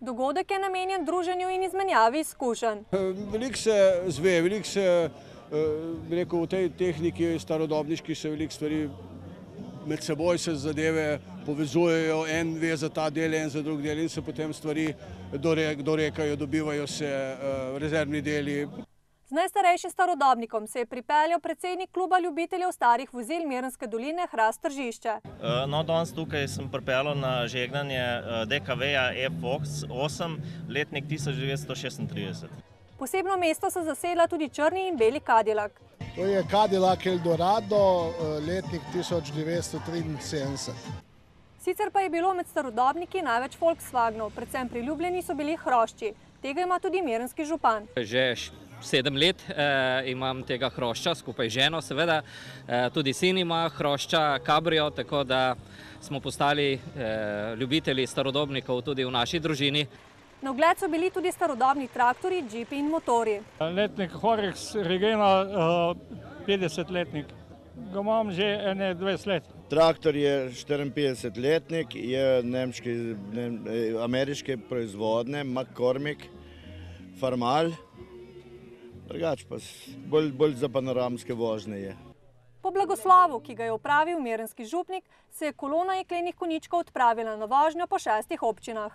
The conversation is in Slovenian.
Dogodek je namenjen druženju in izmenjavi izkušenj. Veliko se zve, veliko se, bi rekel, v tej tehniki starodobniški se veliko stvari med seboj se zadeve povezujejo, en ve za ta del, en za drug del in se potem stvari dorekajo, dobivajo se rezervni deli. Z najstarejšim starodobnikom se je pripeljal predsednik kluba ljubiteljev starih vozil Mirnske doline Hrast Tržišče. No, danes tukaj sem pripeljal na žegnanje DKV-ja F8, letnik 1936. Posebno mesto so zasedla tudi črni in beli Cadillac. To je Cadillac Eldorado, letnik 1973. Sicer pa je bilo med starodobniki največ Volkswagenov, predvsem priljubljeni so bili hrošči. Tega ima tudi mirnski župan. Že 7 let imam tega hrošča, skupaj z ženo seveda. Tudi sin ima hrošča Cabrio, tako da smo postali ljubitelji starodobnikov tudi v naši družini. Na ogled so bili tudi starodobni traktorji, džipi in motorji. Letnik Horex Regena, 50-letnik. Ga imam že 20 let. Traktor je 54-letnik, je ameriške proizvodne, McCormick, Farmal. Drugače pa bolj za panoramske vožnje je. Po blagoslovu, ki ga je opravil mirnski župnik, se je kolona jeklenih konjičkov odpravila na vožnjo po 6 občinah.